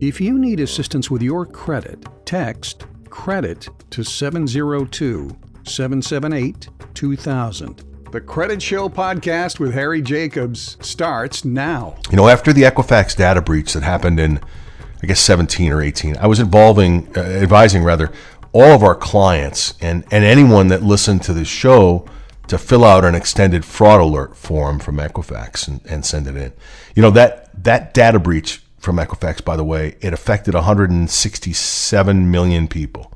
If you need assistance with your credit, text CREDIT to 702-778-2000. The Credit Show podcast with Harry Jacobs starts now. After the Equifax data breach that happened in, 17 or 18, I was advising all of our clients and anyone that listened to the show to fill out an extended fraud alert form from Equifax and send it in. That data breach from Equifax, by the way, it affected 167 million people.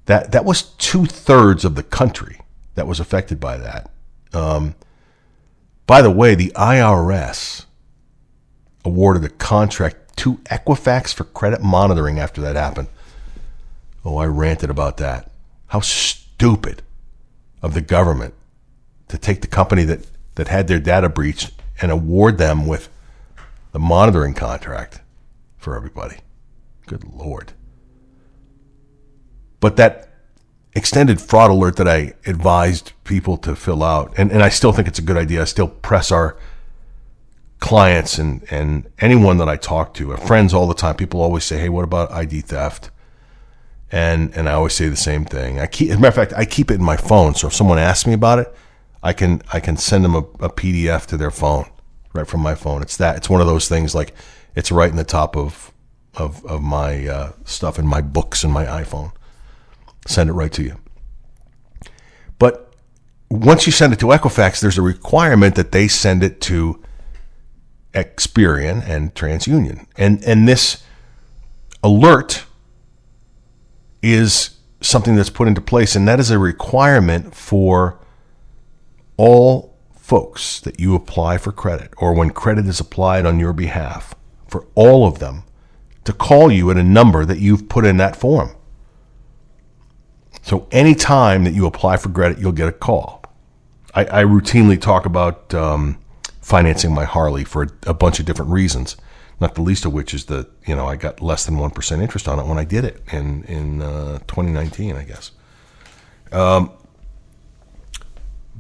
That was 2/3 of the country that was affected by that. By the way, the IRS awarded a contract to Equifax for credit monitoring after that happened. Oh, I ranted about that. How stupid of the government to take the company that had their data breached and award them with the monitoring contract for everybody. Good Lord. But that extended fraud alert that I advised people to fill out, and I still think it's a good idea. I still press our clients and anyone that I talk to, friends all the time. People always say, hey, what about ID theft? And I always say the same thing. As a matter of fact, I keep it in my phone. So if someone asks me about it, I can send them a PDF to their phone right from my phone. It's one of those things, like it's right in the top of my stuff in my books and my iPhone. Send it right to you. But once you send it to Equifax, there's a requirement that they send it to Experian and TransUnion. And this alert is something that's put into place, and that is a requirement for all folks that you apply for credit, or when credit is applied on your behalf, for all of them to call you at a number that you've put in that form. So anytime that you apply for credit, you'll get a call. I routinely talk about financing my Harley for a bunch of different reasons, not the least of which is that, I got less than 1% interest on it when I did it in 2019, I guess.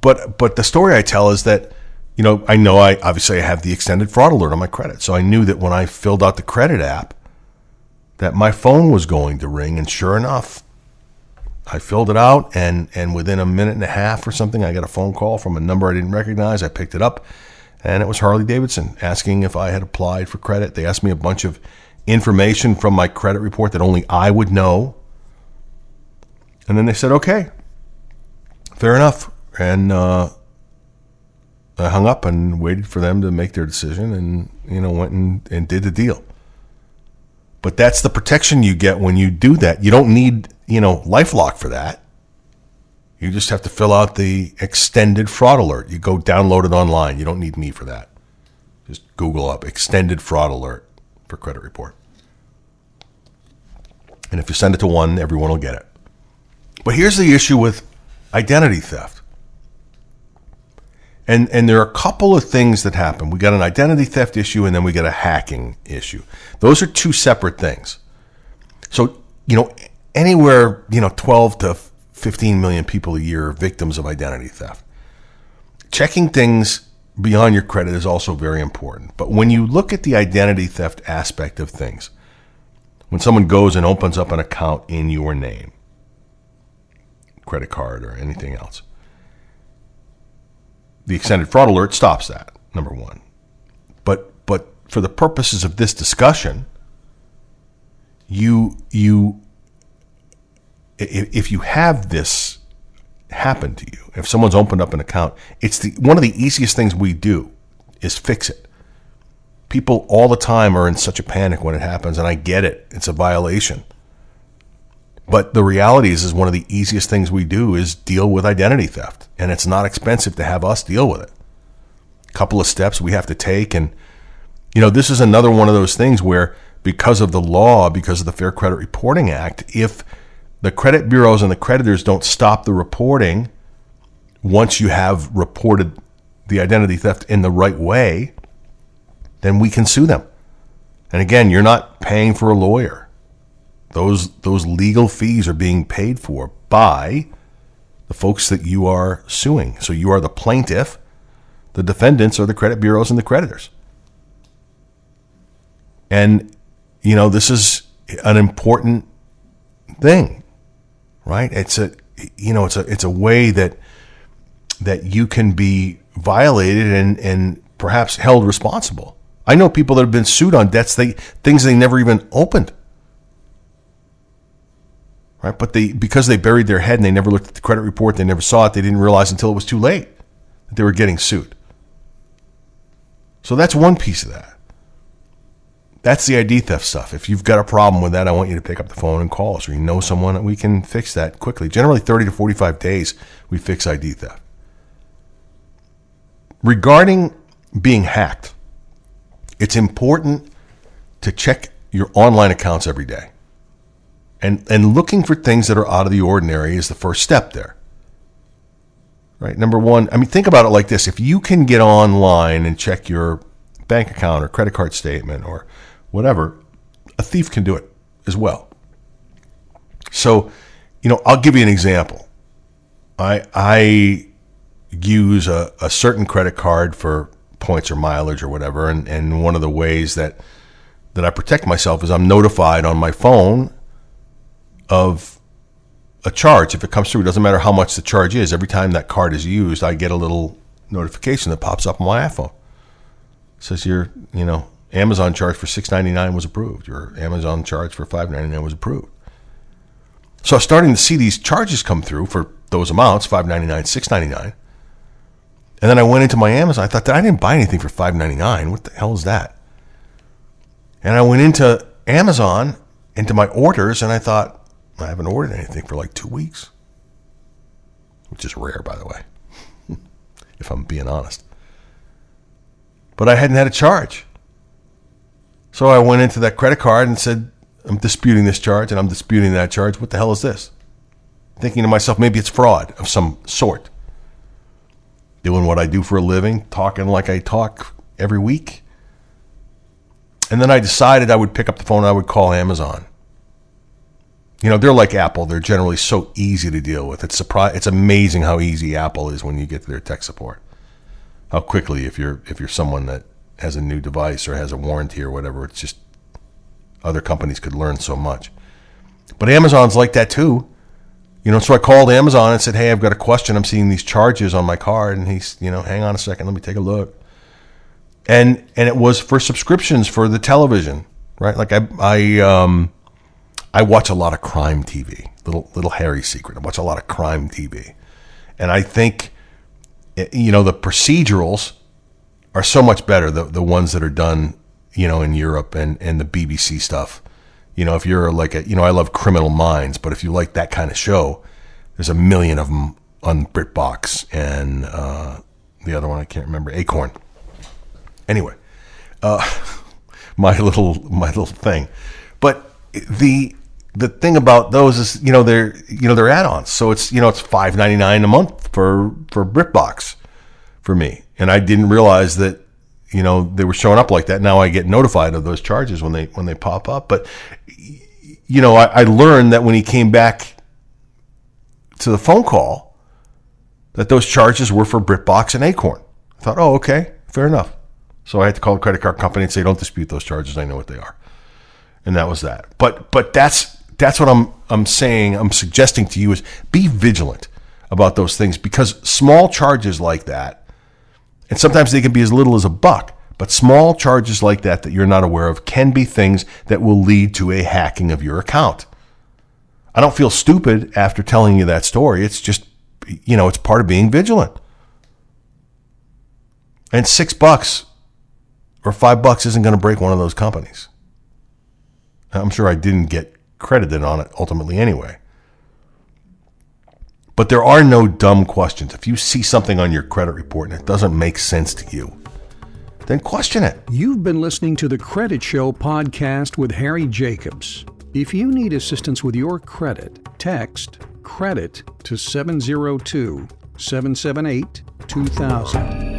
But the story I tell is that, I obviously have the extended fraud alert on my credit. So I knew that when I filled out the credit app that my phone was going to ring, and sure enough, I filled it out, and within a minute and a half or something, I got a phone call from a number I didn't recognize. I picked it up, and it was Harley Davidson asking if I had applied for credit. They asked me a bunch of information from my credit report that only I would know. And then they said, okay, fair enough. And I hung up and waited for them to make their decision and, went and did the deal. But that's the protection you get when you do that. You don't need, LifeLock for that. You just have to fill out the extended fraud alert. You go download it online. You don't need me for that. Just Google up extended fraud alert for credit report. And if you send it to one, everyone will get it. But here's the issue with identity theft. And there are a couple of things that happen. We got an identity theft issue, and then we got a hacking issue. Those are two separate things. So, anywhere, 12 to 15 million people a year are victims of identity theft. Checking things beyond your credit is also very important. But when you look at the identity theft aspect of things, when someone goes and opens up an account in your name, credit card or anything else, the extended fraud alert stops that, number one. But for the purposes of this discussion, if you have this happen to you, if someone's opened up an account, it's one of the easiest things we do is fix it. People all the time are in such a panic when it happens, and I get it. It's a violation. But the reality is one of the easiest things we do is deal with identity theft, and it's not expensive to have us deal with it. A couple of steps we have to take, and this is another one of those things where, because of the law, because of the Fair Credit Reporting Act, if the credit bureaus and the creditors don't stop the reporting once you have reported the identity theft in the right way, then we can sue them. And again, you're not paying for a lawyer. Those legal fees are being paid for by the folks that you are suing. So you are the plaintiff. The defendants are the credit bureaus and the creditors. And this is an important thing, right? It's a way that you can be violated and perhaps held responsible. I know people that have been sued on debts, things they never even opened, right? But because they buried their head and they never looked at the credit report, they never saw it, they didn't realize until it was too late that they were getting sued. So that's one piece of that. That's the ID theft stuff. If you've got a problem with that, I want you to pick up the phone and call us, or you know someone that we can fix that quickly. Generally 30 to 45 days, we fix ID theft. Regarding being hacked, it's important to check your online accounts every day. And looking for things that are out of the ordinary is the first step there. Right? Number one, think about it like this. If you can get online and check your bank account or credit card statement or whatever, a thief can do it as well. So, I'll give you an example. I use a certain credit card for points or mileage or whatever, and one of the ways that I protect myself is I'm notified on my phone of a charge. If it comes through, it doesn't matter how much the charge is. Every time that card is used, I get a little notification that pops up on my iPhone. It says your, Amazon charge for $6.99 was approved. Your Amazon charge for $5.99 was approved. So I was starting to see these charges come through for those amounts, $5.99, $6.99. And then I went into my Amazon. I thought, I didn't buy anything for $5.99. What the hell is that? And I went into Amazon, into my orders, and I thought, I haven't ordered anything for like 2 weeks, which is rare, by the way, if I'm being honest. But I hadn't had a charge. So I went into that credit card and said, I'm disputing this charge and I'm disputing that charge. What the hell is this? Thinking to myself, maybe it's fraud of some sort. Doing what I do for a living, talking like I talk every week. And then I decided I would pick up the phone and I would call Amazon. They're like Apple. They're generally so easy to deal with. It's amazing how easy Apple is when you get to their tech support. How quickly, if you're someone that has a new device or has a warranty or whatever, it's just other companies could learn so much. But Amazon's like that too. So I called Amazon and said, hey, I've got a question. I'm seeing these charges on my card. And he's, hang on a second, let me take a look. And it was for subscriptions for the television, right? Like I watch a lot of crime TV, little Harry secret. I watch a lot of crime TV. And I think, the procedurals are so much better, the ones that are done, in Europe and the BBC stuff. If you're like I love Criminal Minds, but if you like that kind of show, there's a million of them on BritBox and the other one, I can't remember, Acorn. Anyway, my little thing. But the thing about those is, they're add-ons. So it's $5.99 a month for BritBox for me. And I didn't realize that, they were showing up like that. Now I get notified of those charges when they pop up. But, I learned that when he came back to the phone call, that those charges were for BritBox and Acorn. I thought, oh, okay, fair enough. So I had to call the credit card company and say, don't dispute those charges. I know what they are. And that was that. But that's what I'm saying. I'm suggesting to you is be vigilant about those things, because small charges like that, and sometimes they can be as little as $1, but small charges like that you're not aware of can be things that will lead to a hacking of your account. I don't feel stupid after telling you that story. It's just, it's part of being vigilant. And $6 or $5 isn't going to break one of those companies. I'm sure I didn't get credited on it ultimately anyway. But there are no dumb questions. If you see something on your credit report and it doesn't make sense to you, then question it. You've been listening to the Credit Show podcast with Harry Jacobs. If you need assistance with your credit, text CREDIT to 702-778-2000.